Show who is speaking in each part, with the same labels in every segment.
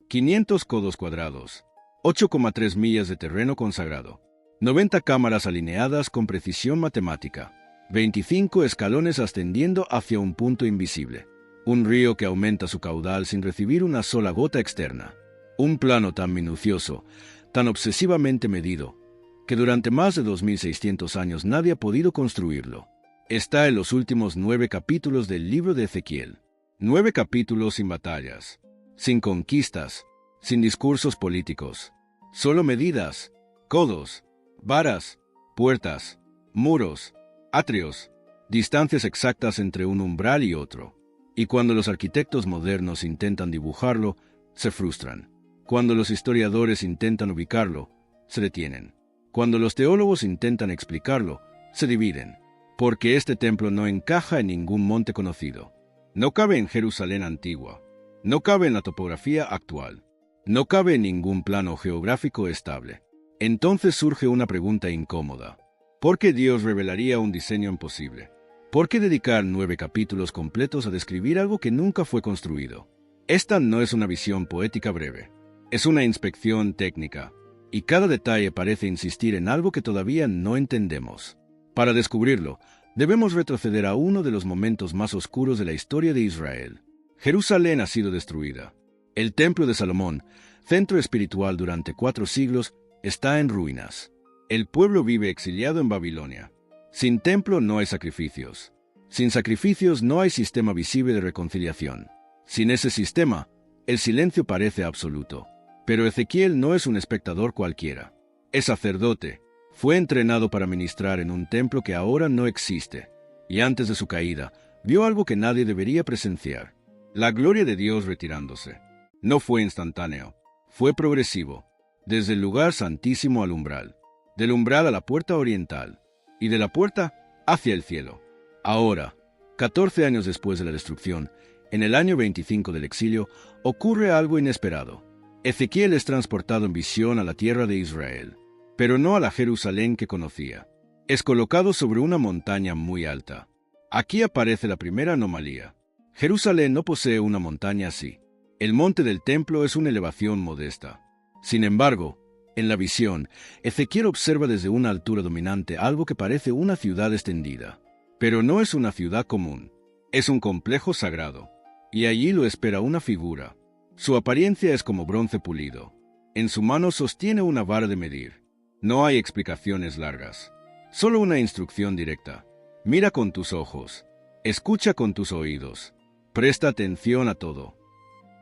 Speaker 1: 500 codos cuadrados, 8,3 millas de terreno consagrado, 90 cámaras alineadas con precisión matemática, 25 escalones ascendiendo hacia un punto invisible, un río que aumenta su caudal sin recibir una sola gota externa, un plano tan minucioso, tan obsesivamente medido, que durante más de 2600 años nadie ha podido construirlo. Está en los últimos 9 capítulos del libro de Ezequiel. 9 capítulos sin batallas, sin conquistas, sin discursos políticos, solo medidas, codos, varas, puertas, muros, atrios, distancias exactas entre un umbral y otro. Y cuando los arquitectos modernos intentan dibujarlo, se frustran. Cuando los historiadores intentan ubicarlo, se detienen. Cuando los teólogos intentan explicarlo, se dividen, porque este templo no encaja en ningún monte conocido. No cabe en Jerusalén antigua, no cabe en la topografía actual, no cabe en ningún plano geográfico estable. Entonces surge una pregunta incómoda. ¿Por qué Dios revelaría un diseño imposible? ¿Por qué dedicar 9 capítulos completos a describir algo que nunca fue construido? Esta no es una visión poética breve, es una inspección técnica, y cada detalle parece insistir en algo que todavía no entendemos. Para descubrirlo, debemos retroceder a uno de los momentos más oscuros de la historia de Israel. Jerusalén ha sido destruida. El templo de Salomón, centro espiritual durante 4 siglos, está en ruinas. El pueblo vive exiliado en Babilonia. Sin templo no hay sacrificios. Sin sacrificios no hay sistema visible de reconciliación. Sin ese sistema, el silencio parece absoluto. Pero Ezequiel no es un espectador cualquiera. Es sacerdote. Fue entrenado para ministrar en un templo que ahora no existe. Y antes de su caída, vio algo que nadie debería presenciar. La gloria de Dios retirándose. No fue instantáneo. Fue progresivo. Desde el lugar santísimo al umbral. Del umbral a la puerta oriental. Y de la puerta hacia el cielo. Ahora, 14 años después de la destrucción, en el año 25 del exilio, ocurre algo inesperado. Ezequiel es transportado en visión a la tierra de Israel, pero no a la Jerusalén que conocía. Es colocado sobre una montaña muy alta. Aquí aparece la primera anomalía. Jerusalén no posee una montaña así. El monte del templo es una elevación modesta. Sin embargo, en la visión, Ezequiel observa desde una altura dominante algo que parece una ciudad extendida. Pero no es una ciudad común. Es un complejo sagrado. Y allí lo espera una figura. Su apariencia es como bronce pulido. En su mano sostiene una vara de medir. No hay explicaciones largas. Solo una instrucción directa. Mira con tus ojos. Escucha con tus oídos. Presta atención a todo.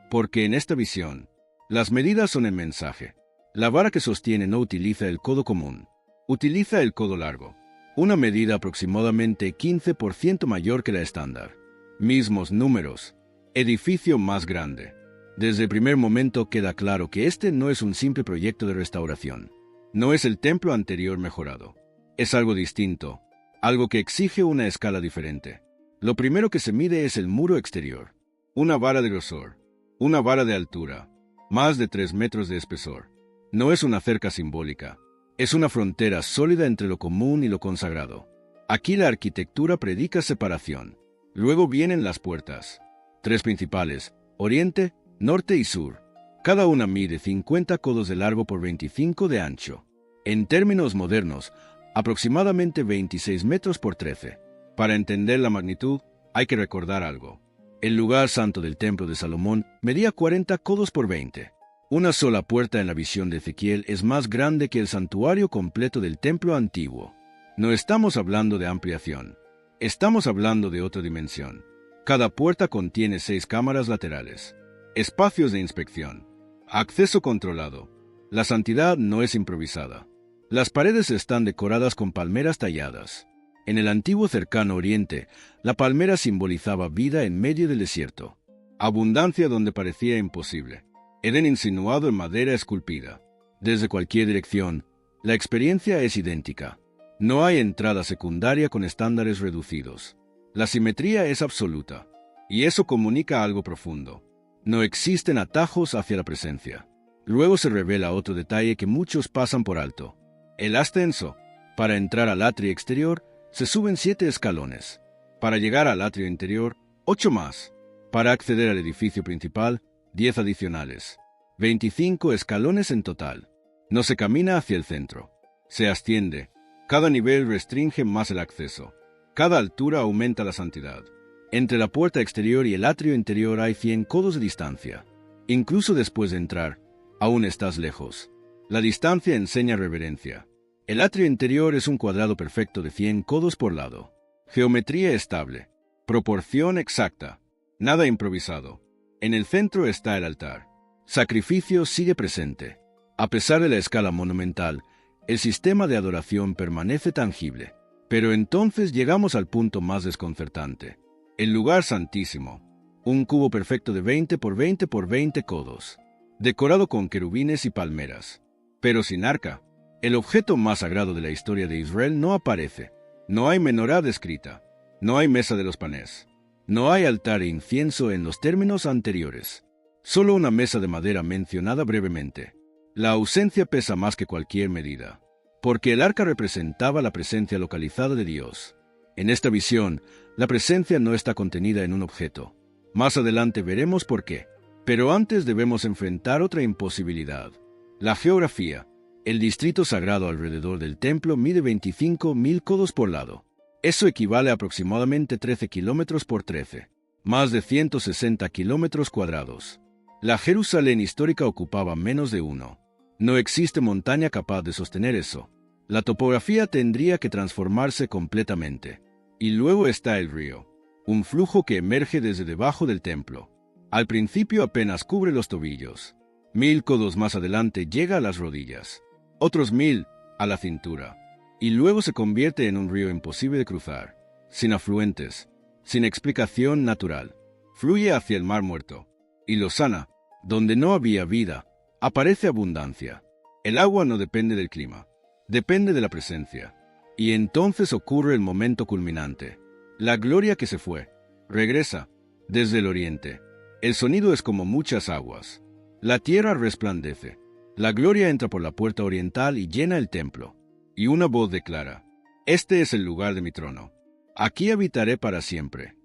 Speaker 1: Porque en esta visión, las medidas son el mensaje. La vara que sostiene no utiliza el codo común. Utiliza el codo largo. Una medida aproximadamente 15% mayor que la estándar. Mismos números. Edificio más grande. Desde el primer momento queda claro que este no es un simple proyecto de restauración. No es el templo anterior mejorado. Es algo distinto, algo que exige una escala diferente. Lo primero que se mide es el muro exterior. Una vara de grosor, una vara de altura, más de 3 metros de espesor. No es una cerca simbólica, es una frontera sólida entre lo común y lo consagrado. Aquí la arquitectura predica separación. Luego vienen las puertas. 3 principales, oriente, norte y sur. Cada una mide 50 codos de largo por 25 de ancho. En términos modernos, aproximadamente 26 metros por 13. Para entender la magnitud, hay que recordar algo. El lugar santo del templo de Salomón medía 40 codos por 20. Una sola puerta en la visión de Ezequiel es más grande que el santuario completo del templo antiguo. No estamos hablando de ampliación. Estamos hablando de otra dimensión. Cada puerta contiene 6 cámaras laterales. Espacios de inspección. Acceso controlado. La santidad no es improvisada. Las paredes están decoradas con palmeras talladas. En el antiguo cercano oriente, la palmera simbolizaba vida en medio del desierto. Abundancia donde parecía imposible. Edén insinuado en madera esculpida. Desde cualquier dirección, la experiencia es idéntica. No hay entrada secundaria con estándares reducidos. La simetría es absoluta. Y eso comunica algo profundo. No existen atajos hacia la presencia. Luego se revela otro detalle que muchos pasan por alto. El ascenso. Para entrar al atrio exterior, se suben 7 escalones. Para llegar al atrio interior, 8 más. Para acceder al edificio principal, 10 adicionales. 25 escalones en total. No se camina hacia el centro. Se asciende. Cada nivel restringe más el acceso. Cada altura aumenta la santidad. Entre la puerta exterior y el atrio interior hay 100 codos de distancia. Incluso después de entrar, aún estás lejos. La distancia enseña reverencia. El atrio interior es un cuadrado perfecto de 100 codos por lado. Geometría estable. Proporción exacta. Nada improvisado. En el centro está el altar. Sacrificio sigue presente. A pesar de la escala monumental, el sistema de adoración permanece tangible. Pero entonces llegamos al punto más desconcertante. El lugar santísimo. Un cubo perfecto de 20 por 20 por 20 codos. Decorado con querubines y palmeras. Pero sin arca. El objeto más sagrado de la historia de Israel no aparece. No hay menorá descrita. No hay mesa de los panes. No hay altar e incienso en los términos anteriores. Solo una mesa de madera mencionada brevemente. La ausencia pesa más que cualquier medida, porque el arca representaba la presencia localizada de Dios. En esta visión, la presencia no está contenida en un objeto. Más adelante veremos por qué. Pero antes debemos enfrentar otra imposibilidad. La geografía. El distrito sagrado alrededor del templo mide 25.000 codos por lado. Eso equivale a aproximadamente 13 kilómetros por 13. Más de 160 kilómetros cuadrados. La Jerusalén histórica ocupaba menos de uno. No existe montaña capaz de sostener eso. La topografía tendría que transformarse completamente. Y luego está el río. Un flujo que emerge desde debajo del templo. Al principio apenas cubre los tobillos. 1000 codos más adelante llega a las rodillas. Otros 1000 a la cintura. Y luego se convierte en un río imposible de cruzar. Sin afluentes. Sin explicación natural. Fluye hacia el Mar Muerto. Y lo sana. Donde no había vida, aparece abundancia. El agua no depende del clima, depende de la presencia. Y entonces ocurre el momento culminante. La gloria que se fue, regresa, desde el oriente. El sonido es como muchas aguas. La tierra resplandece. La gloria entra por la puerta oriental y llena el templo. Y una voz declara, este es el lugar de mi trono. Aquí habitaré para siempre.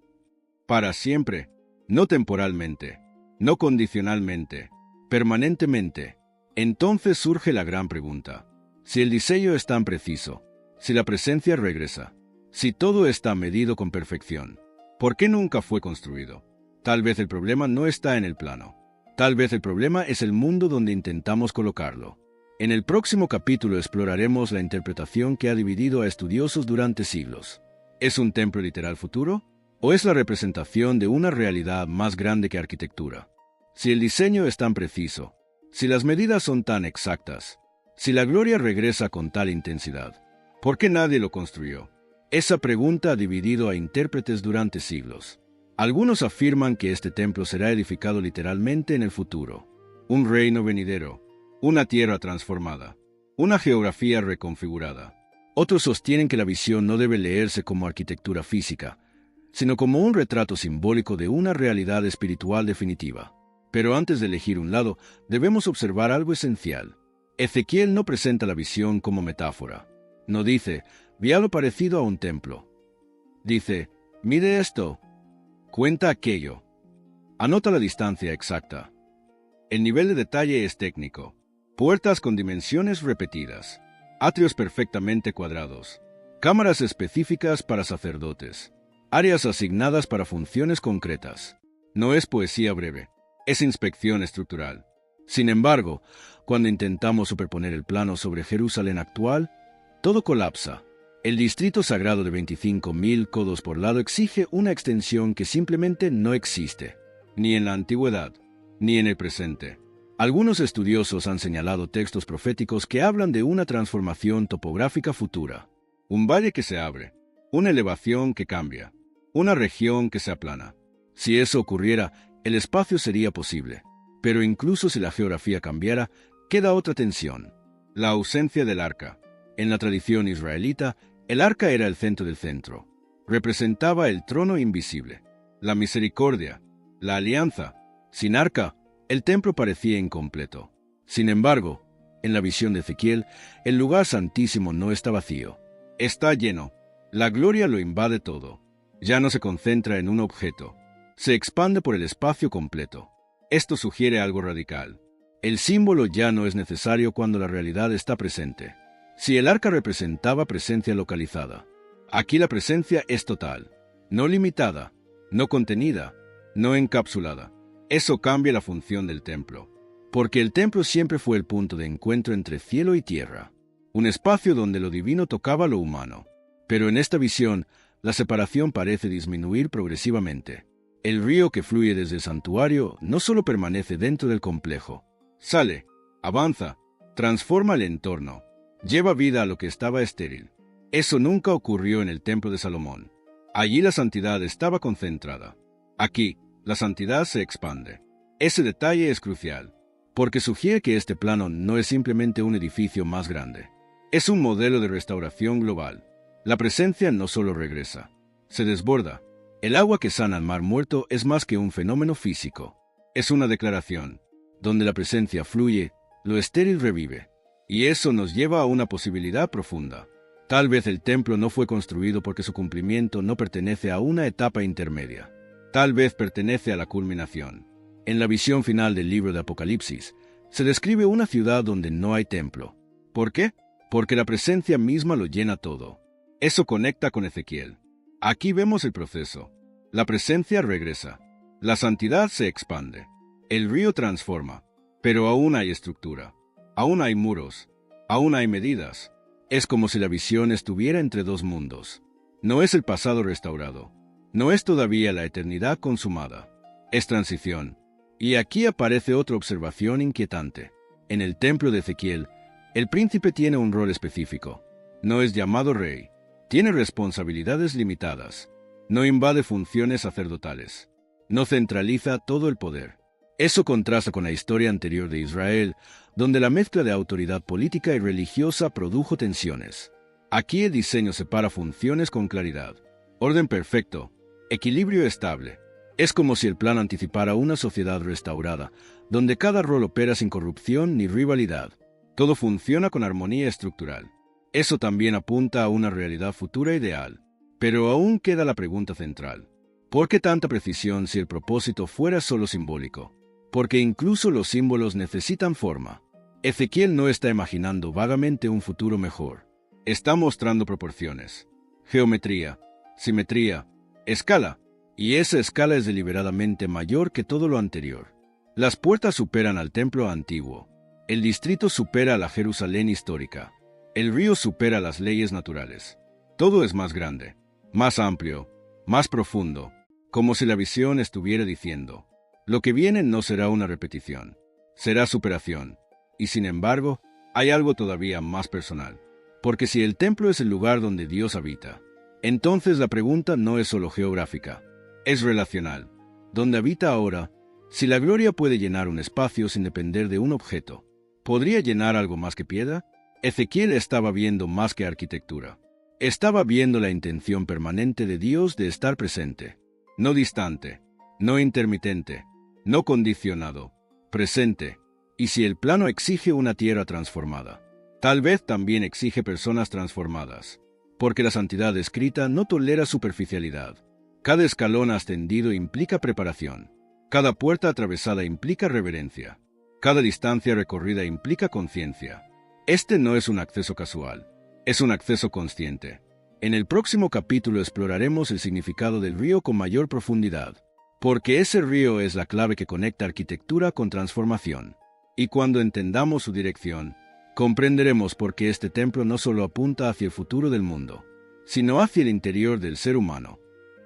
Speaker 1: Para siempre, no temporalmente. No condicionalmente, permanentemente. Entonces surge la gran pregunta. Si el diseño es tan preciso, si la presencia regresa, si todo está medido con perfección, ¿por qué nunca fue construido? Tal vez el problema no está en el plano. Tal vez el problema es el mundo donde intentamos colocarlo. En el próximo capítulo exploraremos la interpretación que ha dividido a estudiosos durante siglos. ¿Es un templo literal futuro? ¿O es la representación de una realidad más grande que arquitectura? Si el diseño es tan preciso, si las medidas son tan exactas, si la gloria regresa con tal intensidad, ¿por qué nadie lo construyó? Esa pregunta ha dividido a intérpretes durante siglos. Algunos afirman que este templo será edificado literalmente en el futuro. Un reino venidero, una tierra transformada, una geografía reconfigurada. Otros sostienen que la visión no debe leerse como arquitectura física, sino como un retrato simbólico de una realidad espiritual definitiva. Pero antes de elegir un lado, debemos observar algo esencial. Ezequiel no presenta la visión como metáfora. No dice, vi algo parecido a un templo. Dice, mide esto, cuenta aquello. Anota la distancia exacta. El nivel de detalle es técnico. Puertas con dimensiones repetidas. Atrios perfectamente cuadrados. Cámaras específicas para sacerdotes. Áreas asignadas para funciones concretas. No es poesía breve, es inspección estructural. Sin embargo, cuando intentamos superponer el plano sobre Jerusalén actual, todo colapsa. El distrito sagrado de 25.000 codos por lado exige una extensión que simplemente no existe, ni en la antigüedad, ni en el presente. Algunos estudiosos han señalado textos proféticos que hablan de una transformación topográfica futura. Un valle que se abre, una elevación que cambia. Una región que se aplana. Si eso ocurriera, el espacio sería posible. Pero incluso si la geografía cambiara, queda otra tensión. La ausencia del arca. En la tradición israelita, el arca era el centro del centro. Representaba el trono invisible, la misericordia, la alianza. Sin arca, el templo parecía incompleto. Sin embargo, en la visión de Ezequiel, el lugar santísimo no está vacío. Está lleno. La gloria lo invade todo. Ya no se concentra en un objeto. Se expande por el espacio completo. Esto sugiere algo radical. El símbolo ya no es necesario cuando la realidad está presente. Si el arca representaba presencia localizada, aquí la presencia es total, no limitada, no contenida, no encapsulada. Eso cambia la función del templo, porque el templo siempre fue el punto de encuentro entre cielo y tierra, un espacio donde lo divino tocaba lo humano. Pero en esta visión, la separación parece disminuir progresivamente. El río que fluye desde el santuario no solo permanece dentro del complejo, sale, avanza, transforma el entorno, lleva vida a lo que estaba estéril. Eso nunca ocurrió en el templo de Salomón. Allí la santidad estaba concentrada. Aquí, la santidad se expande. Ese detalle es crucial, porque sugiere que este plano no es simplemente un edificio más grande. Es un modelo de restauración global. La presencia no solo regresa, se desborda. El agua que sana al mar muerto es más que un fenómeno físico. Es una declaración. Donde la presencia fluye, lo estéril revive. Y eso nos lleva a una posibilidad profunda. Tal vez el templo no fue construido porque su cumplimiento no pertenece a una etapa intermedia. Tal vez pertenece a la culminación. En la visión final del libro de Apocalipsis, se describe una ciudad donde no hay templo. ¿Por qué? Porque la presencia misma lo llena todo. Eso conecta con Ezequiel. Aquí vemos el proceso. La presencia regresa. La santidad se expande. El río transforma. Pero aún hay estructura. Aún hay muros. Aún hay medidas. Es como si la visión estuviera entre dos mundos. No es el pasado restaurado. No es todavía la eternidad consumada. Es transición. Y aquí aparece otra observación inquietante. En el templo de Ezequiel, el príncipe tiene un rol específico. No es llamado rey. Tiene responsabilidades limitadas. No invade funciones sacerdotales. No centraliza todo el poder. Eso contrasta con la historia anterior de Israel, donde la mezcla de autoridad política y religiosa produjo tensiones. Aquí el diseño separa funciones con claridad. Orden perfecto. Equilibrio estable. Es como si el plan anticipara una sociedad restaurada, donde cada rol opera sin corrupción ni rivalidad. Todo funciona con armonía estructural. Eso también apunta a una realidad futura ideal. Pero aún queda la pregunta central. ¿Por qué tanta precisión si el propósito fuera solo simbólico? Porque incluso los símbolos necesitan forma. Ezequiel no está imaginando vagamente un futuro mejor. Está mostrando proporciones, geometría, simetría, escala. Y esa escala es deliberadamente mayor que todo lo anterior. Las puertas superan al templo antiguo. El distrito supera a la Jerusalén histórica. El río supera las leyes naturales. Todo es más grande, más amplio, más profundo, como si la visión estuviera diciendo: lo que viene no será una repetición, será superación. Y sin embargo, hay algo todavía más personal. Porque si el templo es el lugar donde Dios habita, entonces la pregunta no es solo geográfica, es relacional. Donde habita ahora, si la gloria puede llenar un espacio sin depender de un objeto, ¿podría llenar algo más que piedra? Ezequiel estaba viendo más que arquitectura. Estaba viendo la intención permanente de Dios de estar presente, no distante, no intermitente, no condicionado, presente. Y si el plano exige una tierra transformada, tal vez también exige personas transformadas, porque la santidad escrita no tolera superficialidad. Cada escalón ascendido implica preparación. Cada puerta atravesada implica reverencia. Cada distancia recorrida implica conciencia. Este no es un acceso casual, es un acceso consciente. En el próximo capítulo exploraremos el significado del río con mayor profundidad, porque ese río es la clave que conecta arquitectura con transformación. Y cuando entendamos su dirección, comprenderemos por qué este templo no solo apunta hacia el futuro del mundo, sino hacia el interior del ser humano.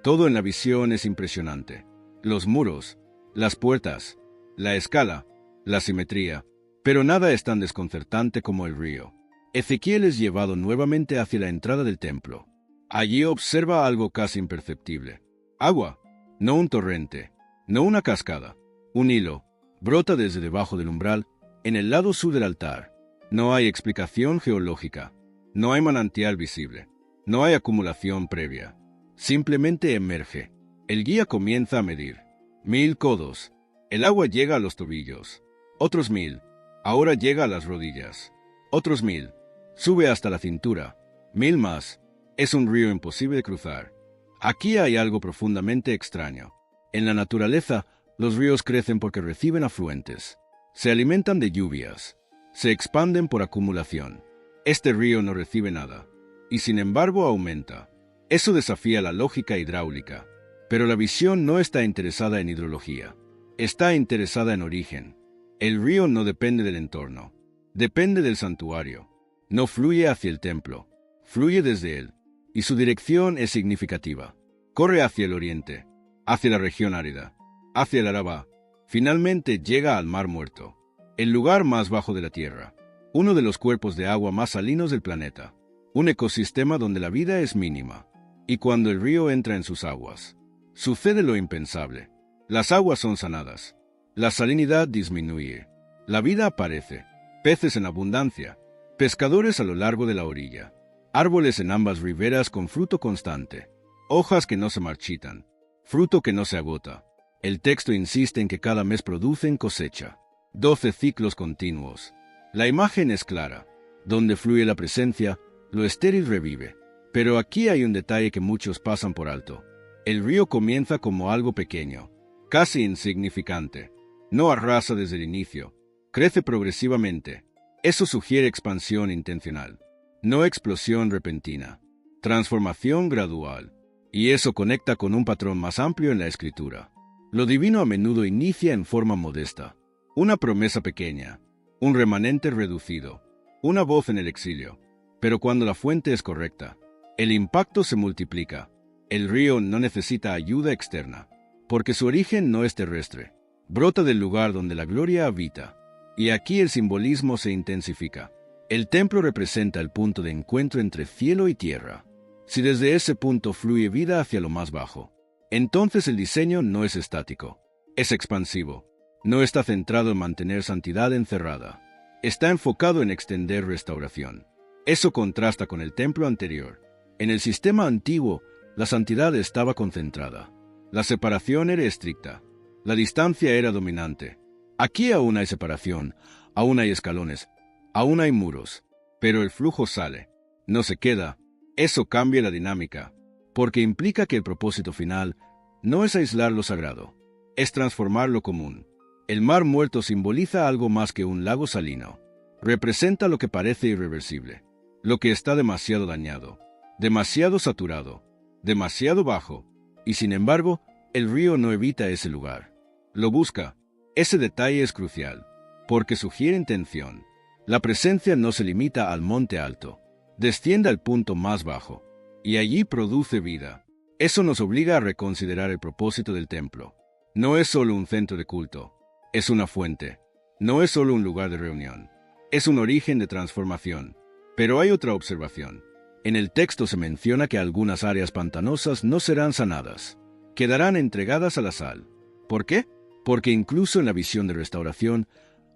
Speaker 1: Todo en la visión es impresionante. Los muros, las puertas, la escala, la simetría, pero nada es tan desconcertante como el río. Ezequiel es llevado nuevamente hacia la entrada del templo. Allí observa algo casi imperceptible. Agua, no un torrente, no una cascada, un hilo, brota desde debajo del umbral, en el lado sur del altar. No hay explicación geológica, no hay manantial visible, no hay acumulación previa. Simplemente emerge. El guía comienza a medir. 1000 codos. El agua llega a los tobillos. Otros 1000. Ahora llega a las rodillas. Otros 1000. Sube hasta la cintura. 1000 más. Es un río imposible de cruzar. Aquí hay algo profundamente extraño. En la naturaleza, los ríos crecen porque reciben afluentes. Se alimentan de lluvias. Se expanden por acumulación. Este río no recibe nada. Y sin embargo aumenta. Eso desafía la lógica hidráulica. Pero la visión no está interesada en hidrología. Está interesada en origen. El río no depende del entorno. Depende del santuario. No fluye hacia el templo. Fluye desde él. Y su dirección es significativa. Corre hacia el oriente. Hacia la región árida. Hacia el Arabá. Finalmente llega al Mar Muerto. El lugar más bajo de la Tierra. Uno de los cuerpos de agua más salinos del planeta. Un ecosistema donde la vida es mínima. Y cuando el río entra en sus aguas, sucede lo impensable. Las aguas son sanadas. La salinidad disminuye. La vida aparece. Peces en abundancia. Pescadores a lo largo de la orilla. Árboles en ambas riberas con fruto constante. Hojas que no se marchitan. Fruto que no se agota. El texto insiste en que cada mes producen cosecha. 12 ciclos continuos. La imagen es clara. Donde fluye la presencia, lo estéril revive. Pero aquí hay un detalle que muchos pasan por alto. El río comienza como algo pequeño, casi insignificante. No arrasa desde el inicio. Crece progresivamente. Eso sugiere expansión intencional. No explosión repentina. Transformación gradual. Y eso conecta con un patrón más amplio en la escritura. Lo divino a menudo inicia en forma modesta. Una promesa pequeña. Un remanente reducido. Una voz en el exilio. Pero cuando la fuente es correcta, el impacto se multiplica. El río no necesita ayuda externa, porque su origen no es terrestre. Brota del lugar donde la gloria habita. Y aquí el simbolismo se intensifica. El templo representa el punto de encuentro entre cielo y tierra. Si desde ese punto fluye vida hacia lo más bajo, entonces el diseño no es estático. Es expansivo. No está centrado en mantener santidad encerrada. Está enfocado en extender restauración. Eso contrasta con el templo anterior. En el sistema antiguo, la santidad estaba concentrada. La separación era estricta. La distancia era dominante. Aquí aún hay separación, aún hay escalones, aún hay muros. Pero el flujo sale. No se queda. Eso cambia la dinámica, porque implica que el propósito final no es aislar lo sagrado, es transformar lo común. El Mar Muerto simboliza algo más que un lago salino. Representa lo que parece irreversible, lo que está demasiado dañado, demasiado saturado, demasiado bajo, y sin embargo, el río no evita ese lugar. Lo busca. Ese detalle es crucial, porque sugiere intención. La presencia no se limita al monte alto, desciende al punto más bajo, y allí produce vida. Eso nos obliga a reconsiderar el propósito del templo. No es solo un centro de culto, es una fuente. No es solo un lugar de reunión, es un origen de transformación. Pero hay otra observación. En el texto se menciona que algunas áreas pantanosas no serán sanadas, quedarán entregadas a la sal. ¿Por qué? Porque incluso en la visión de restauración,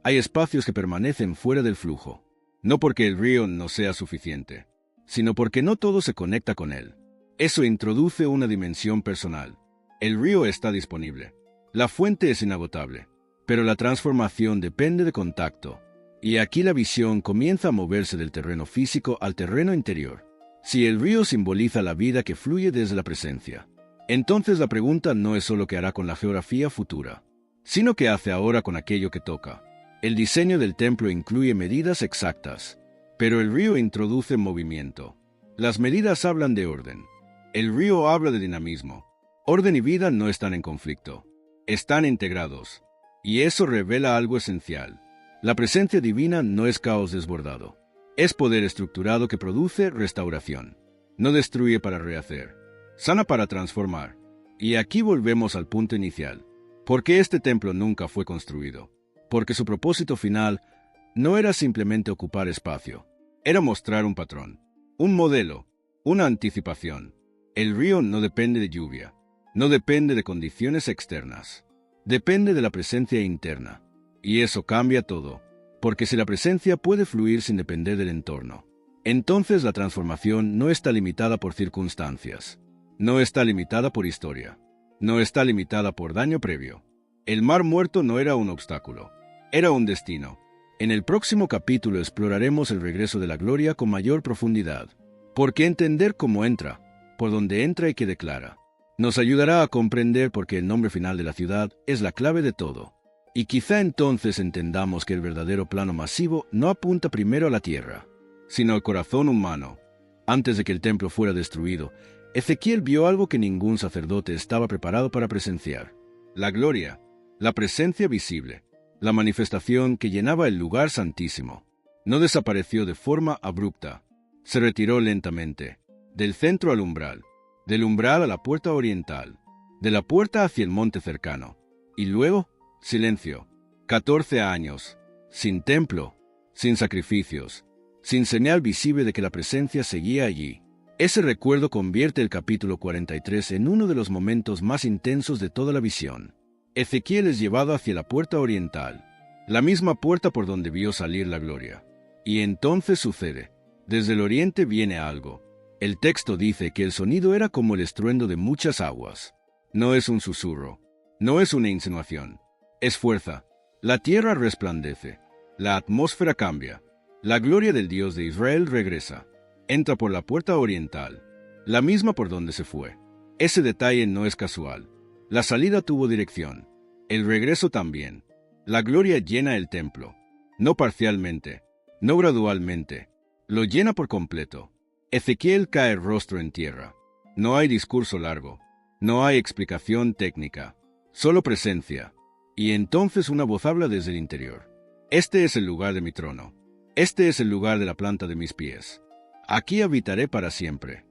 Speaker 1: hay espacios que permanecen fuera del flujo. No porque el río no sea suficiente, sino porque no todo se conecta con él. Eso introduce una dimensión personal. El río está disponible. La fuente es inagotable. Pero la transformación depende de contacto. Y aquí la visión comienza a moverse del terreno físico al terreno interior. Si el río simboliza la vida que fluye desde la presencia, entonces la pregunta no es solo qué hará con la geografía futura, sino qué hace ahora con aquello que toca. El diseño del templo incluye medidas exactas, pero el río introduce movimiento. Las medidas hablan de orden. El río habla de dinamismo. Orden y vida no están en conflicto. Están integrados. Y eso revela algo esencial. La presencia divina no es caos desbordado. Es poder estructurado que produce restauración. No destruye para rehacer. Sana para transformar. Y aquí volvemos al punto inicial. ¿Por qué este templo nunca fue construido? Porque su propósito final no era simplemente ocupar espacio. Era mostrar un patrón, un modelo, una anticipación. El río no depende de lluvia. No depende de condiciones externas. Depende de la presencia interna. Y eso cambia todo. Porque si la presencia puede fluir sin depender del entorno, entonces la transformación no está limitada por circunstancias. No está limitada por historia. No está limitada por daño previo. El Mar Muerto no era un obstáculo. Era un destino. En el próximo capítulo exploraremos el regreso de la gloria con mayor profundidad. Porque entender cómo entra, por dónde entra y qué declara, nos ayudará a comprender por qué el nombre final de la ciudad es la clave de todo. Y quizá entonces entendamos que el verdadero plano masivo no apunta primero a la tierra, sino al corazón humano. Antes de que el templo fuera destruido, Ezequiel vio algo que ningún sacerdote estaba preparado para presenciar: la gloria, la presencia visible, la manifestación que llenaba el lugar santísimo. No desapareció de forma abrupta, se retiró lentamente, del centro al umbral, del umbral a la puerta oriental, de la puerta hacia el monte cercano, y luego, silencio. 14 años, sin templo, sin sacrificios, sin señal visible de que la presencia seguía allí. Ese recuerdo convierte el capítulo 43 en uno de los momentos más intensos de toda la visión. Ezequiel es llevado hacia la puerta oriental, la misma puerta por donde vio salir la gloria. Y entonces sucede. Desde el oriente viene algo. El texto dice que el sonido era como el estruendo de muchas aguas. No es un susurro, no es una insinuación, es fuerza. La tierra resplandece, la atmósfera cambia, la gloria del Dios de Israel regresa. Entra por la puerta oriental, la misma por donde se fue. Ese detalle no es casual. La salida tuvo dirección, el regreso también. La gloria llena el templo, no parcialmente, no gradualmente, lo llena por completo. Ezequiel cae rostro en tierra. No hay discurso largo, no hay explicación técnica, solo presencia. Y entonces una voz habla desde el interior: este es el lugar de mi trono, este es el lugar de la planta de mis pies. Aquí habitaré para siempre.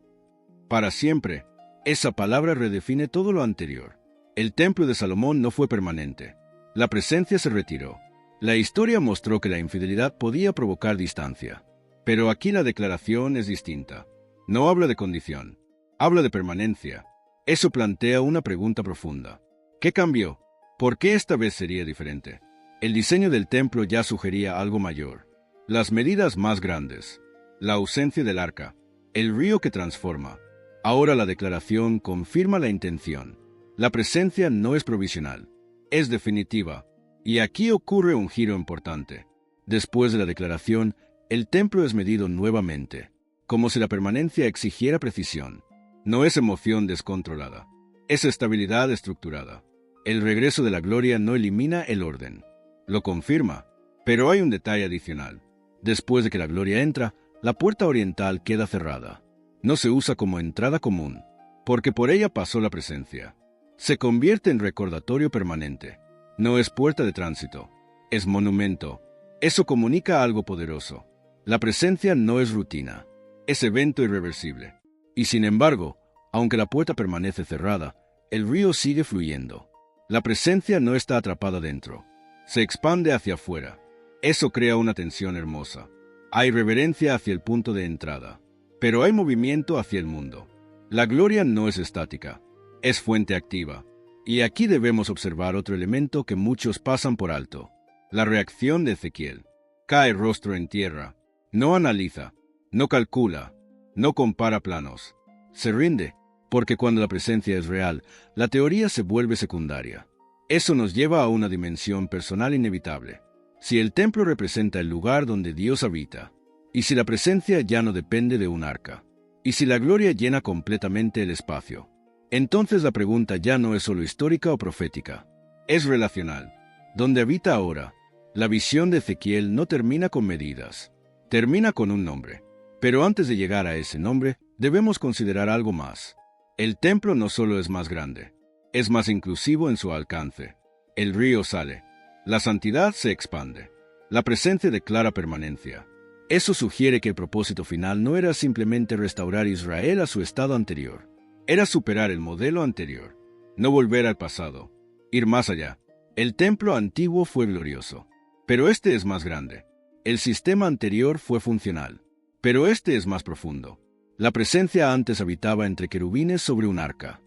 Speaker 1: Para siempre. Esa palabra redefine todo lo anterior. El templo de Salomón no fue permanente. La presencia se retiró. La historia mostró que la infidelidad podía provocar distancia. Pero aquí la declaración es distinta. No habla de condición, habla de permanencia. Eso plantea una pregunta profunda. ¿Qué cambió? ¿Por qué esta vez sería diferente? El diseño del templo ya sugería algo mayor. Las medidas más grandes, la ausencia del arca, el río que transforma. Ahora la declaración confirma la intención. La presencia no es provisional, es definitiva. Y aquí ocurre un giro importante. Después de la declaración, el templo es medido nuevamente, como si la permanencia exigiera precisión. No es emoción descontrolada, es estabilidad estructurada. El regreso de la gloria no elimina el orden, lo confirma. Pero hay un detalle adicional. Después de que la gloria entra, la puerta oriental queda cerrada. No se usa como entrada común, porque por ella pasó la presencia. Se convierte en recordatorio permanente. No es puerta de tránsito, es monumento. Eso comunica algo poderoso. La presencia no es rutina, es evento irreversible. Y sin embargo, aunque la puerta permanece cerrada, el río sigue fluyendo. La presencia no está atrapada dentro, se expande hacia afuera. Eso crea una tensión hermosa. Hay reverencia hacia el punto de entrada, pero hay movimiento hacia el mundo. La gloria no es estática, es fuente activa. Y aquí debemos observar otro elemento que muchos pasan por alto: la reacción de Ezequiel. Cae rostro en tierra, no analiza, no calcula, no compara planos. Se rinde, porque cuando la presencia es real, la teoría se vuelve secundaria. Eso nos lleva a una dimensión personal inevitable. Si el templo representa el lugar donde Dios habita, y si la presencia ya no depende de un arca, y si la gloria llena completamente el espacio, entonces la pregunta ya no es solo histórica o profética, es relacional. Donde habita ahora, la visión de Ezequiel no termina con medidas, termina con un nombre. Pero antes de llegar a ese nombre, debemos considerar algo más. El templo no solo es más grande, es más inclusivo en su alcance. El río sale, la santidad se expande, la presencia declara permanencia. Eso sugiere que el propósito final no era simplemente restaurar Israel a su estado anterior, era superar el modelo anterior, no volver al pasado, ir más allá. El templo antiguo fue glorioso, pero este es más grande. El sistema anterior fue funcional, pero este es más profundo. La presencia antes habitaba entre querubines sobre un arca.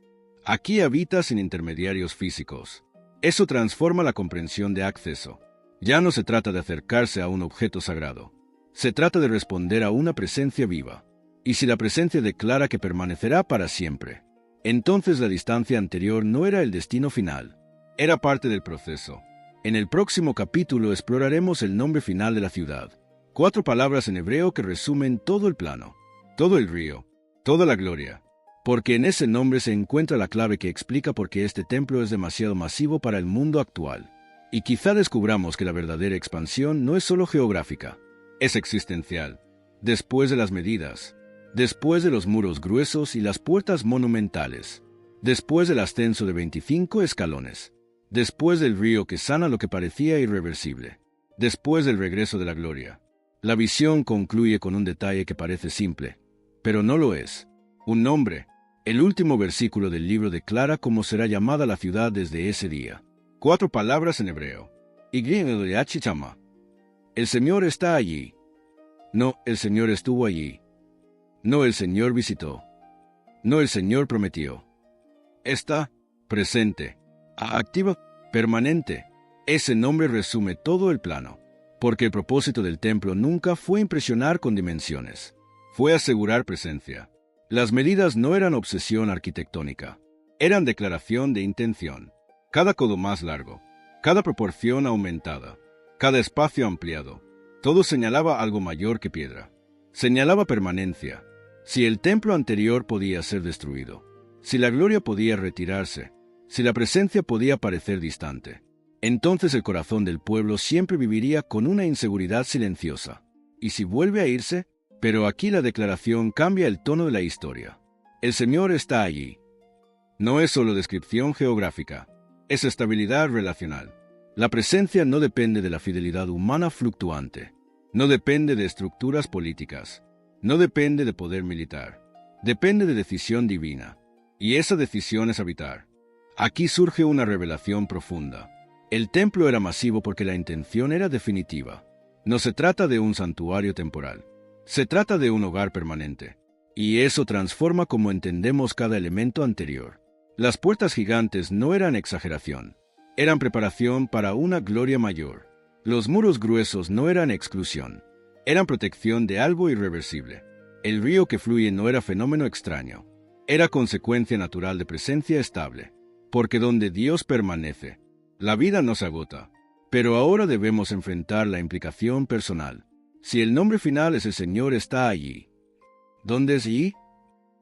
Speaker 1: Aquí habita sin intermediarios físicos. Eso transforma la comprensión de acceso. Ya no se trata de acercarse a un objeto sagrado. Se trata de responder a una presencia viva. Y si la presencia declara que permanecerá para siempre, entonces la distancia anterior no era el destino final, era parte del proceso. En el próximo capítulo exploraremos el nombre final de la ciudad. 4 palabras en hebreo que resumen todo el plano, todo el río, toda la gloria. Porque en ese nombre se encuentra la clave que explica por qué este templo es demasiado masivo para el mundo actual. Y quizá descubramos que la verdadera expansión no es solo geográfica, es existencial. Después de las medidas, después de los muros gruesos y las puertas monumentales, después del ascenso de 25 escalones, después del río que sana lo que parecía irreversible, después del regreso de la gloria, la visión concluye con un detalle que parece simple, pero no lo es. Un nombre. El último versículo del libro declara cómo será llamada la ciudad desde ese día. 4 palabras en hebreo. Chama. El Señor está allí. No, el Señor estuvo allí. No, el Señor visitó. No, el Señor prometió. Está presente, activa, permanente. Ese nombre resume todo el plano, porque el propósito del templo nunca fue impresionar con dimensiones. Fue asegurar presencia. Las medidas no eran obsesión arquitectónica, eran declaración de intención. Cada codo más largo, cada proporción aumentada, cada espacio ampliado, todo señalaba algo mayor que piedra. Señalaba permanencia. Si el templo anterior podía ser destruido, si la gloria podía retirarse, si la presencia podía parecer distante, entonces el corazón del pueblo siempre viviría con una inseguridad silenciosa. Y si vuelve a irse, pero aquí la declaración cambia el tono de la historia. El Señor está allí. No es solo descripción geográfica, es estabilidad relacional. La presencia no depende de la fidelidad humana fluctuante, no depende de estructuras políticas, no depende de poder militar, depende de decisión divina, y esa decisión es habitar. Aquí surge una revelación profunda. El templo era masivo porque la intención era definitiva. No se trata de un santuario temporal, se trata de un hogar permanente, y eso transforma cómo entendemos cada elemento anterior. Las puertas gigantes no eran exageración, eran preparación para una gloria mayor. Los muros gruesos no eran exclusión, eran protección de algo irreversible. El río que fluye no era fenómeno extraño, era consecuencia natural de presencia estable, porque donde Dios permanece, la vida no se agota. Pero ahora debemos enfrentar la implicación personal. Si el nombre final es el Señor está allí, ¿dónde es allí?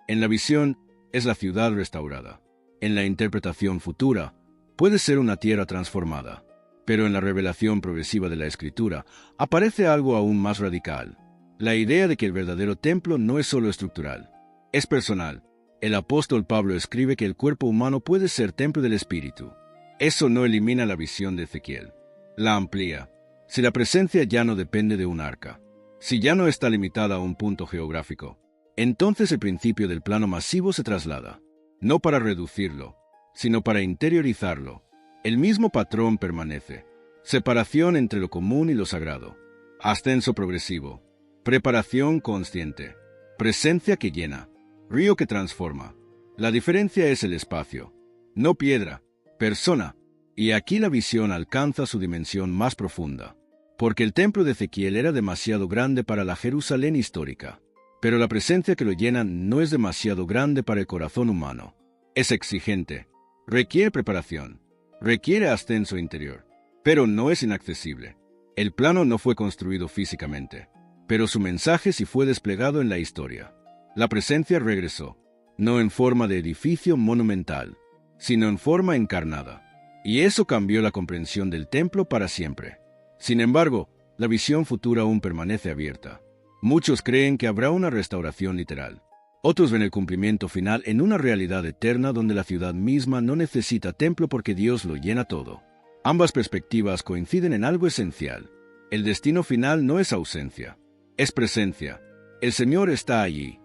Speaker 1: En la visión es la ciudad restaurada. En la interpretación futura puede ser una tierra transformada. Pero en la revelación progresiva de la Escritura aparece algo aún más radical. La idea de que el verdadero templo no es solo estructural, es personal. El apóstol Pablo escribe que el cuerpo humano puede ser templo del Espíritu. Eso no elimina la visión de Ezequiel, la amplía. Si la presencia ya no depende de un arca, si ya no está limitada a un punto geográfico, entonces el principio del plano masivo se traslada, no para reducirlo, sino para interiorizarlo. El mismo patrón permanece. Separación entre lo común y lo sagrado. Ascenso progresivo. Preparación consciente. Presencia que llena. Río que transforma. La diferencia es el espacio. No piedra, persona. Y aquí la visión alcanza su dimensión más profunda. Porque el templo de Ezequiel era demasiado grande para la Jerusalén histórica. Pero la presencia que lo llena no es demasiado grande para el corazón humano. Es exigente. Requiere preparación. Requiere ascenso interior, pero no es inaccesible. El plano no fue construido físicamente, pero su mensaje sí fue desplegado en la historia. La presencia regresó, no en forma de edificio monumental, sino en forma encarnada. Y eso cambió la comprensión del templo para siempre. Sin embargo, la visión futura aún permanece abierta. Muchos creen que habrá una restauración literal. Otros ven el cumplimiento final en una realidad eterna donde la ciudad misma no necesita templo porque Dios lo llena todo. Ambas perspectivas coinciden en algo esencial. El destino final no es ausencia, es presencia. El Señor está allí.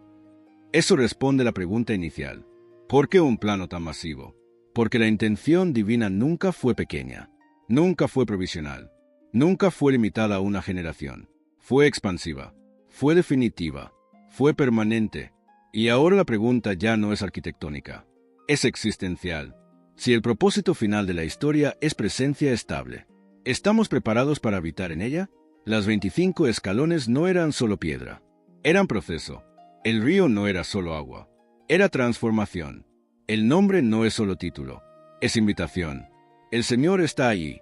Speaker 1: Eso responde a la pregunta inicial. ¿Por qué un plano tan masivo? Porque la intención divina nunca fue pequeña, nunca fue provisional, nunca fue limitada a una generación. Fue expansiva, fue definitiva, fue permanente. Y ahora la pregunta ya no es arquitectónica, es existencial. Si el propósito final de la historia es presencia estable, ¿estamos preparados para habitar en ella? Las 25 escalones no eran solo piedra, eran proceso. El río no era solo agua, era transformación. El nombre no es solo título, es invitación. El Señor está allí.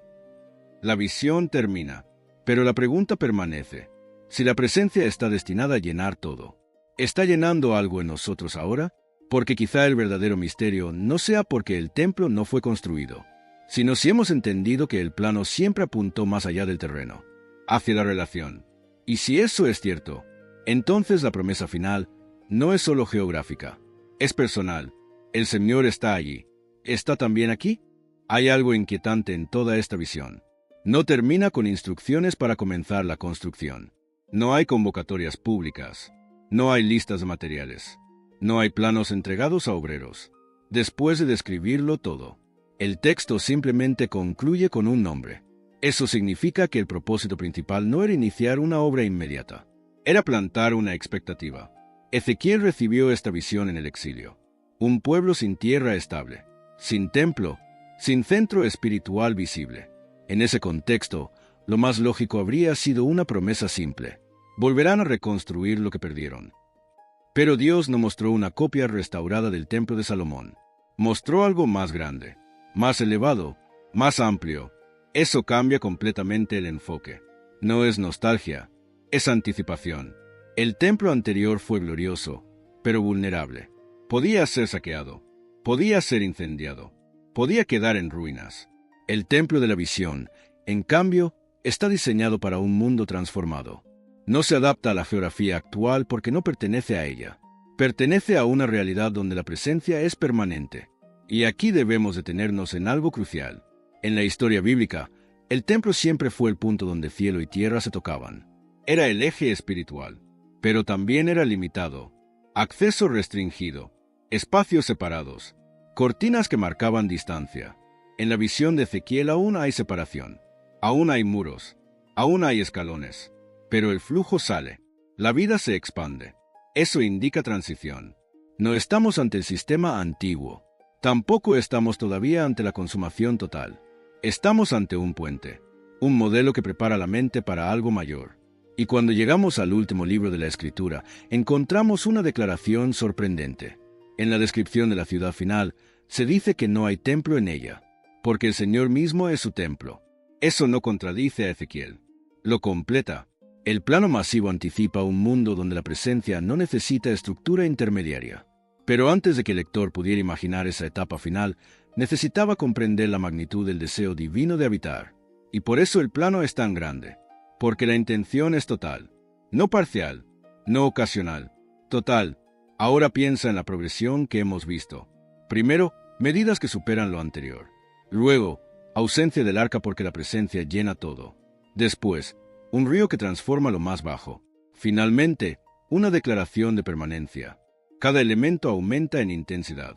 Speaker 1: La visión termina, pero la pregunta permanece. Si la presencia está destinada a llenar todo, ¿está llenando algo en nosotros ahora? Porque quizá el verdadero misterio no sea porque el templo no fue construido, sino si hemos entendido que el plano siempre apuntó más allá del terreno, hacia la relación. Y si eso es cierto, entonces la promesa final no es solo geográfica, es personal. El Señor está allí. ¿Está también aquí? Hay algo inquietante en toda esta visión. No termina con instrucciones para comenzar la construcción. No hay convocatorias públicas. No hay listas de materiales. No hay planos entregados a obreros. Después de describirlo todo, el texto simplemente concluye con un nombre. Eso significa que el propósito principal no era iniciar una obra inmediata. Era plantar una expectativa. Ezequiel recibió esta visión en el exilio. Un pueblo sin tierra estable, sin templo, sin centro espiritual visible. En ese contexto, lo más lógico habría sido una promesa simple. Volverán a reconstruir lo que perdieron. Pero Dios no mostró una copia restaurada del templo de Salomón. Mostró algo más grande, más elevado, más amplio. Eso cambia completamente el enfoque. No es nostalgia, es anticipación. El templo anterior fue glorioso, pero vulnerable. Podía ser saqueado, podía ser incendiado, podía quedar en ruinas. El templo de la visión, en cambio, está diseñado para un mundo transformado. No se adapta a la geografía actual porque no pertenece a ella. Pertenece a una realidad donde la presencia es permanente. Y aquí debemos detenernos en algo crucial. En la historia bíblica, el templo siempre fue el punto donde cielo y tierra se tocaban. Era el eje espiritual, pero también era limitado. Acceso restringido, espacios separados, cortinas que marcaban distancia. En la visión de Ezequiel aún hay separación, aún hay muros, aún hay escalones, pero el flujo sale, la vida se expande. Eso indica transición. No estamos ante el sistema antiguo, tampoco estamos todavía ante la consumación total. Estamos ante un puente, un modelo que prepara la mente para algo mayor. Y cuando llegamos al último libro de la Escritura, encontramos una declaración sorprendente. En la descripción de la ciudad final, se dice que no hay templo en ella, porque el Señor mismo es su templo. Eso no contradice a Ezequiel. Lo completa. El plano masivo anticipa un mundo donde la presencia no necesita estructura intermediaria. Pero antes de que el lector pudiera imaginar esa etapa final, necesitaba comprender la magnitud del deseo divino de habitar. Y por eso el plano es tan grande. Porque la intención es total, no parcial, no ocasional, total. Ahora piensa en la progresión que hemos visto. Primero, medidas que superan lo anterior. Luego, ausencia del arca porque la presencia llena todo. Después, un río que transforma lo más bajo. Finalmente, una declaración de permanencia. Cada elemento aumenta en intensidad.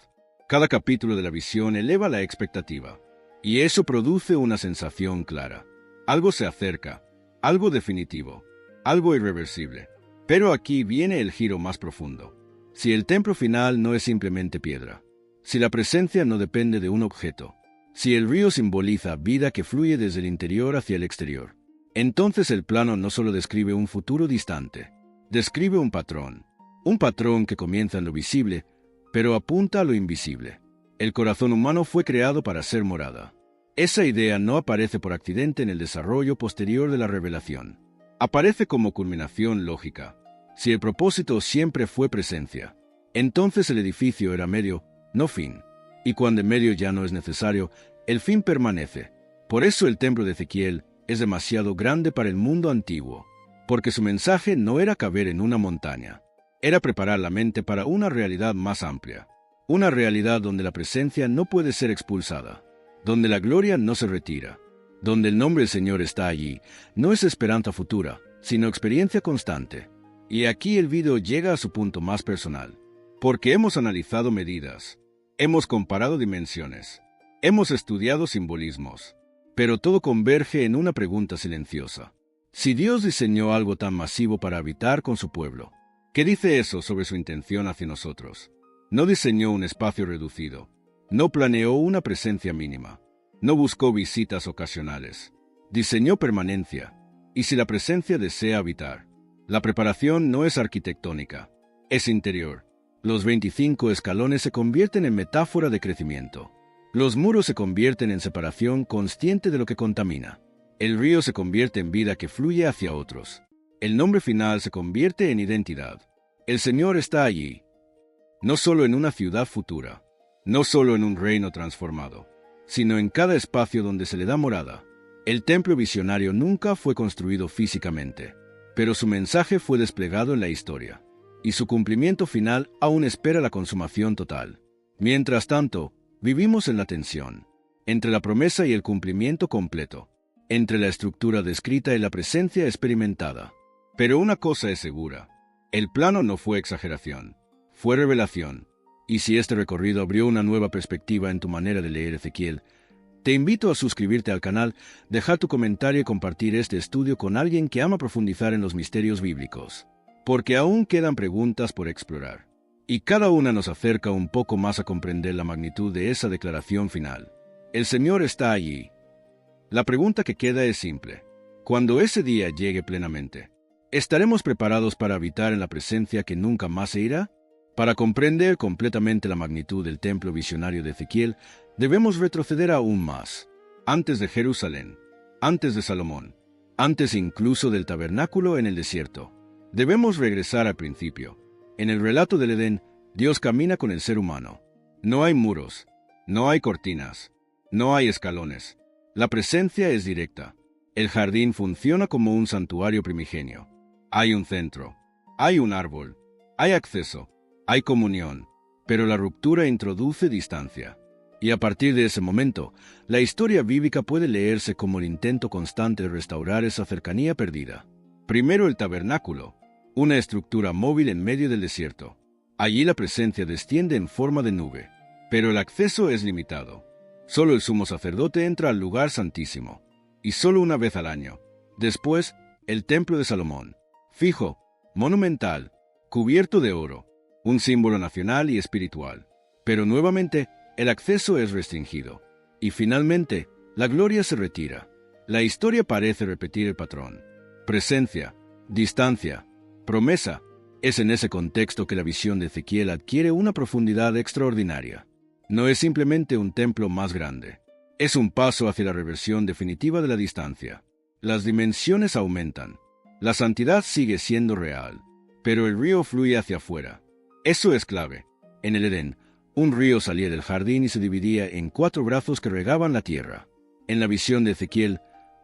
Speaker 1: Cada capítulo de la visión eleva la expectativa. Y eso produce una sensación clara. Algo se acerca. Algo definitivo, algo irreversible. Pero aquí viene el giro más profundo. Si el templo final no es simplemente piedra, si la presencia no depende de un objeto, si el río simboliza vida que fluye desde el interior hacia el exterior, entonces el plano no solo describe un futuro distante, describe un patrón que comienza en lo visible, pero apunta a lo invisible. El corazón humano fue creado para ser morada. Esa idea no aparece por accidente en el desarrollo posterior de la revelación. Aparece como culminación lógica. Si el propósito siempre fue presencia, entonces el edificio era medio, no fin. Y cuando el medio ya no es necesario, el fin permanece. Por eso el templo de Ezequiel es demasiado grande para el mundo antiguo, porque su mensaje no era caber en una montaña. Era preparar la mente para una realidad más amplia. Una realidad donde la presencia no puede ser expulsada. Donde la gloria no se retira, donde el nombre del Señor está allí, no es esperanza futura, sino experiencia constante. Y aquí el video llega a su punto más personal, porque hemos analizado medidas, hemos comparado dimensiones, hemos estudiado simbolismos, pero todo converge en una pregunta silenciosa. Si Dios diseñó algo tan masivo para habitar con su pueblo, ¿qué dice eso sobre su intención hacia nosotros? No diseñó un espacio reducido. No planeó una presencia mínima. No buscó visitas ocasionales. Diseñó permanencia. Y si la presencia desea habitar, la preparación no es arquitectónica, es interior. Los 25 escalones se convierten en metáfora de crecimiento. Los muros se convierten en separación consciente de lo que contamina. El río se convierte en vida que fluye hacia otros. El nombre final se convierte en identidad. El Señor está allí. No solo en una ciudad futura. No solo en un reino transformado, sino en cada espacio donde se le da morada. El templo visionario nunca fue construido físicamente, pero su mensaje fue desplegado en la historia, y su cumplimiento final aún espera la consumación total. Mientras tanto, vivimos en la tensión entre la promesa y el cumplimiento completo, entre la estructura descrita y la presencia experimentada. Pero una cosa es segura: el plano no fue exageración, fue revelación. Y si este recorrido abrió una nueva perspectiva en tu manera de leer Ezequiel, te invito a suscribirte al canal, dejar tu comentario y compartir este estudio con alguien que ama profundizar en los misterios bíblicos, porque aún quedan preguntas por explorar, y cada una nos acerca un poco más a comprender la magnitud de esa declaración final. El Señor está allí. La pregunta que queda es simple: cuando ese día llegue plenamente, ¿estaremos preparados para habitar en la presencia que nunca más se irá? Para comprender completamente la magnitud del templo visionario de Ezequiel, debemos retroceder aún más, antes de Jerusalén, antes de Salomón, antes incluso del tabernáculo en el desierto. Debemos regresar al principio. En el relato del Edén, Dios camina con el ser humano. No hay muros, no hay cortinas, no hay escalones. La presencia es directa. El jardín funciona como un santuario primigenio. Hay un centro, hay un árbol, hay acceso, hay comunión, pero la ruptura introduce distancia. Y a partir de ese momento, la historia bíblica puede leerse como el intento constante de restaurar esa cercanía perdida. Primero el tabernáculo, una estructura móvil en medio del desierto. Allí la presencia desciende en forma de nube, pero el acceso es limitado. Solo el sumo sacerdote entra al lugar santísimo, y solo una vez al año. Después, el templo de Salomón, fijo, monumental, cubierto de oro, un símbolo nacional y espiritual. Pero nuevamente, el acceso es restringido. Y finalmente, la gloria se retira. La historia parece repetir el patrón. Presencia, distancia, promesa. Es en ese contexto que la visión de Ezequiel adquiere una profundidad extraordinaria. No es simplemente un templo más grande. Es un paso hacia la reversión definitiva de la distancia. Las dimensiones aumentan. La santidad sigue siendo real, pero el río fluye hacia afuera. Eso es clave. En el Edén, un río salía del jardín y se dividía en 4 brazos que regaban la tierra. En la visión de Ezequiel,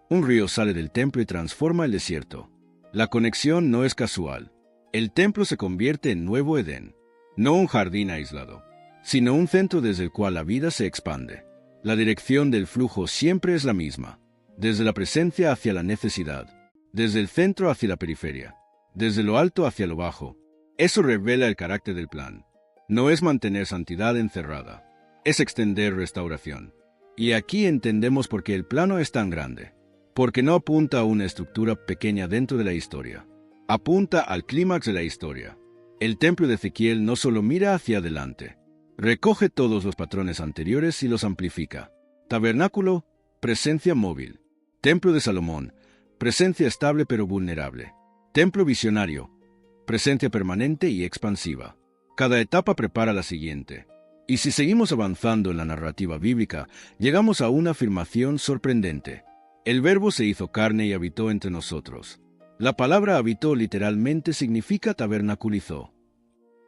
Speaker 1: un río sale del templo y transforma el desierto. La conexión no es casual. El templo se convierte en nuevo Edén, no un jardín aislado, sino un centro desde el cual la vida se expande. La dirección del flujo siempre es la misma, desde la presencia hacia la necesidad, desde el centro hacia la periferia, desde lo alto hacia lo bajo. Eso revela el carácter del plan. No es mantener santidad encerrada, es extender restauración. Y aquí entendemos por qué el plano es tan grande, porque no apunta a una estructura pequeña dentro de la historia, apunta al clímax de la historia. El templo de Ezequiel no solo mira hacia adelante, recoge todos los patrones anteriores y los amplifica. Tabernáculo, presencia móvil. Templo de Salomón, presencia estable pero vulnerable. Templo visionario, presencia permanente y expansiva. Cada etapa prepara la siguiente. Y si seguimos avanzando en la narrativa bíblica, llegamos a una afirmación sorprendente. El Verbo se hizo carne y habitó entre nosotros. La palabra habitó literalmente significa tabernaculizó.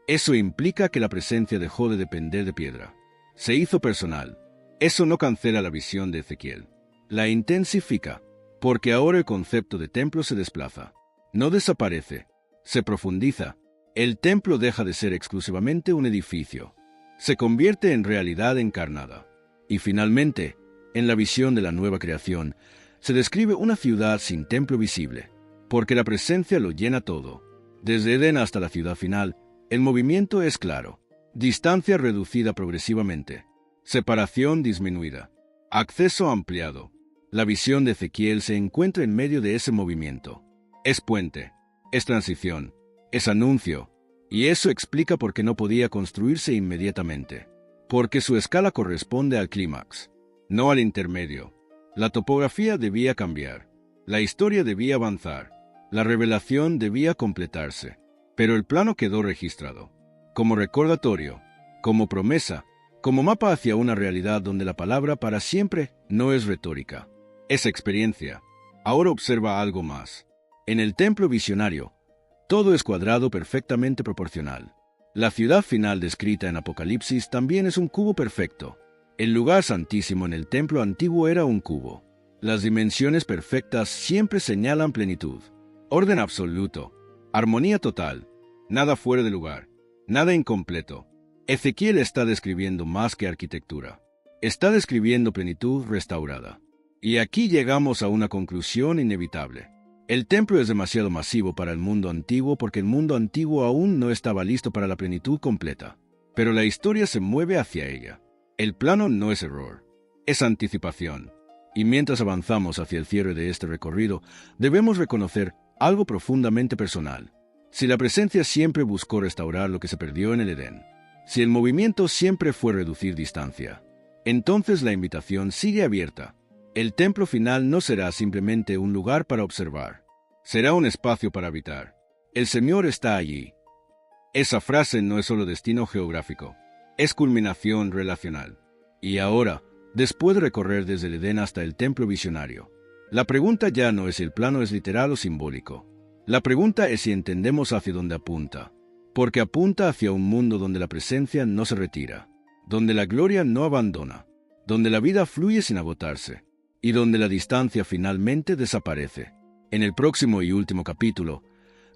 Speaker 1: Eso implica que la presencia dejó de depender de piedra. Se hizo personal. Eso no cancela la visión de Ezequiel. La intensifica, porque ahora el concepto de templo se desplaza. No desaparece, se profundiza. El templo deja de ser exclusivamente un edificio. Se convierte en realidad encarnada. Y finalmente, en la visión de la nueva creación, se describe una ciudad sin templo visible, porque la presencia lo llena todo. Desde Edén hasta la ciudad final, el movimiento es claro. Distancia reducida progresivamente. Separación disminuida. Acceso ampliado. La visión de Ezequiel se encuentra en medio de ese movimiento. Es puente, es transición, es anuncio, y eso explica por qué no podía construirse inmediatamente. Porque su escala corresponde al clímax, no al intermedio. La topografía debía cambiar, la historia debía avanzar, la revelación debía completarse, pero el plano quedó registrado, como recordatorio, como promesa, como mapa hacia una realidad donde la palabra para siempre no es retórica, es experiencia. Ahora observa algo más. En el templo visionario, todo es cuadrado perfectamente proporcional. La ciudad final descrita en Apocalipsis también es un cubo perfecto. El lugar santísimo en el templo antiguo era un cubo. Las dimensiones perfectas siempre señalan plenitud, orden absoluto, armonía total, nada fuera de lugar, nada incompleto. Ezequiel está describiendo más que arquitectura. Está describiendo plenitud restaurada. Y aquí llegamos a una conclusión inevitable. El templo es demasiado masivo para el mundo antiguo porque el mundo antiguo aún no estaba listo para la plenitud completa. Pero la historia se mueve hacia ella. El plano no es error, es anticipación. Y mientras avanzamos hacia el cierre de este recorrido, debemos reconocer algo profundamente personal. Si la presencia siempre buscó restaurar lo que se perdió en el Edén, si el movimiento siempre fue reducir distancia, entonces la invitación sigue abierta. El templo final no será simplemente un lugar para observar, será un espacio para habitar. El Señor está allí. Esa frase no es solo destino geográfico, es culminación relacional. Y ahora, después de recorrer desde el Edén hasta el templo visionario, la pregunta ya no es si el plano es literal o simbólico. La pregunta es si entendemos hacia dónde apunta, porque apunta hacia un mundo donde la presencia no se retira, donde la gloria no abandona, donde la vida fluye sin agotarse, y donde la distancia finalmente desaparece. En el próximo y último capítulo,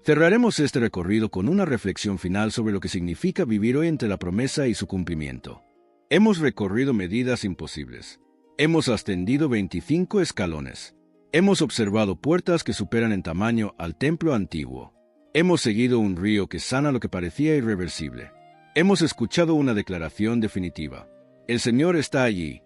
Speaker 1: cerraremos este recorrido con una reflexión final sobre lo que significa vivir hoy entre la promesa y su cumplimiento. Hemos recorrido medidas imposibles. Hemos ascendido 25 escalones. Hemos observado puertas que superan en tamaño al templo antiguo. Hemos seguido un río que sana lo que parecía irreversible. Hemos escuchado una declaración definitiva. El Señor está allí.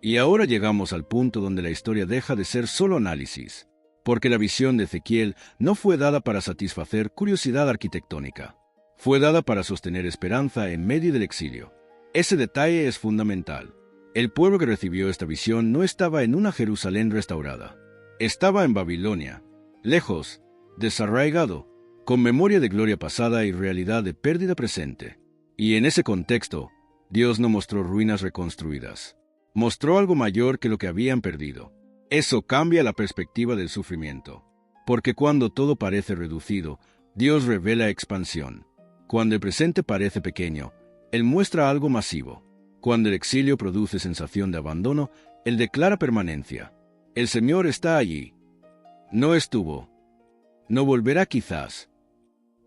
Speaker 1: Y ahora llegamos al punto donde la historia deja de ser solo análisis, porque la visión de Ezequiel no fue dada para satisfacer curiosidad arquitectónica. Fue dada para sostener esperanza en medio del exilio. Ese detalle es fundamental. El pueblo que recibió esta visión no estaba en una Jerusalén restaurada. Estaba en Babilonia, lejos, desarraigado, con memoria de gloria pasada y realidad de pérdida presente. Y en ese contexto, Dios no mostró ruinas reconstruidas. Mostró algo mayor que lo que habían perdido. Eso cambia la perspectiva del sufrimiento. Porque cuando todo parece reducido, Dios revela expansión. Cuando el presente parece pequeño, Él muestra algo masivo. Cuando el exilio produce sensación de abandono, Él declara permanencia. El Señor está allí. No estuvo. No volverá quizás.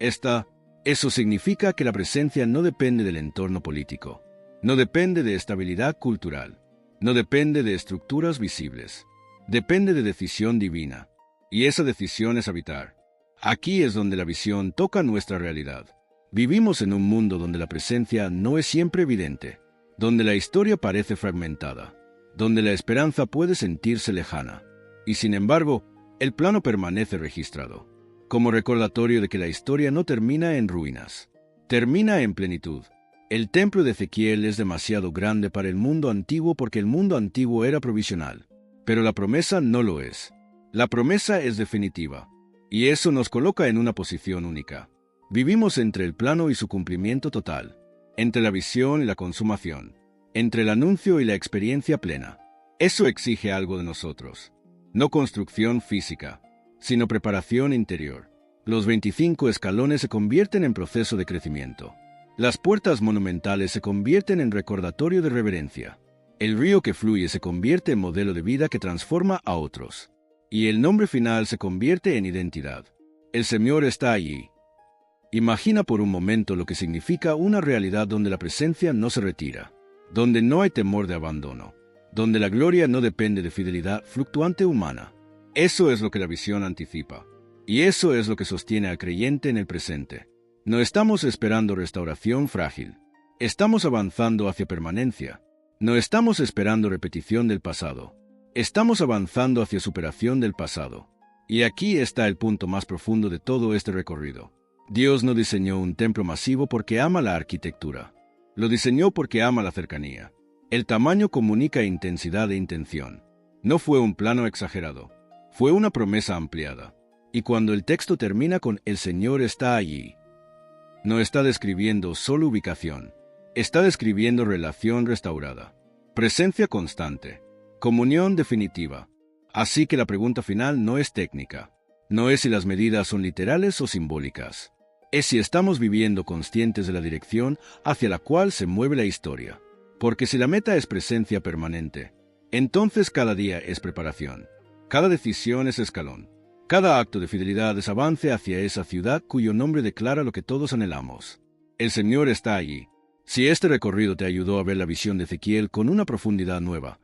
Speaker 1: Eso significa que la presencia no depende del entorno político. No depende de estabilidad cultural. No depende de estructuras visibles. Depende de decisión divina. Y esa decisión es habitar. Aquí es donde la visión toca nuestra realidad. Vivimos en un mundo donde la presencia no es siempre evidente, donde la historia parece fragmentada, donde la esperanza puede sentirse lejana. Y sin embargo, el plano permanece registrado, como recordatorio de que la historia no termina en ruinas, termina en plenitud. El templo de Ezequiel es demasiado grande para el mundo antiguo porque el mundo antiguo era provisional, pero la promesa no lo es. La promesa es definitiva, y eso nos coloca en una posición única. Vivimos entre el plano y su cumplimiento total, entre la visión y la consumación, entre el anuncio y la experiencia plena. Eso exige algo de nosotros, no construcción física, sino preparación interior. Los 25 escalones se convierten en proceso de crecimiento. Las puertas monumentales se convierten en recordatorio de reverencia. El río que fluye se convierte en modelo de vida que transforma a otros. Y el nombre final se convierte en identidad. El Señor está allí. Imagina por un momento lo que significa una realidad donde la presencia no se retira, donde no hay temor de abandono, donde la gloria no depende de fidelidad fluctuante humana. Eso es lo que la visión anticipa. Y eso es lo que sostiene al creyente en el presente. No estamos esperando restauración frágil. Estamos avanzando hacia permanencia. No estamos esperando repetición del pasado. Estamos avanzando hacia superación del pasado. Y aquí está el punto más profundo de todo este recorrido. Dios no diseñó un templo masivo porque ama la arquitectura. Lo diseñó porque ama la cercanía. El tamaño comunica intensidad e intención. No fue un plano exagerado. Fue una promesa ampliada. Y cuando el texto termina con "El Señor está allí", no está describiendo solo ubicación. Está describiendo relación restaurada, presencia constante, comunión definitiva. Así que la pregunta final no es técnica. No es si las medidas son literales o simbólicas. Es si estamos viviendo conscientes de la dirección hacia la cual se mueve la historia. Porque si la meta es presencia permanente, entonces cada día es preparación. Cada decisión es escalón. Cada acto de fidelidad es avance hacia esa ciudad cuyo nombre declara lo que todos anhelamos. El Señor está allí. Si este recorrido te ayudó a ver la visión de Ezequiel con una profundidad nueva,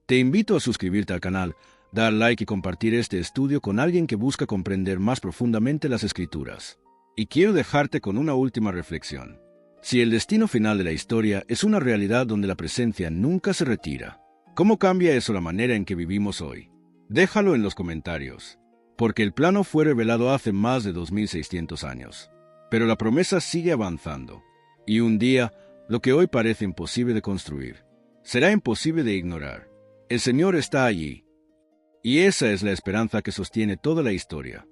Speaker 1: te invito a suscribirte al canal, dar like y compartir este estudio con alguien que busca comprender más profundamente las Escrituras. Y quiero dejarte con una última reflexión. Si el destino final de la historia es una realidad donde la presencia nunca se retira, ¿cómo cambia eso la manera en que vivimos hoy? Déjalo en los comentarios, porque el plano fue revelado hace más de 2600 años. Pero la promesa sigue avanzando, y un día, lo que hoy parece imposible de construir, será imposible de ignorar. El Señor está allí, y esa es la esperanza que sostiene toda la historia.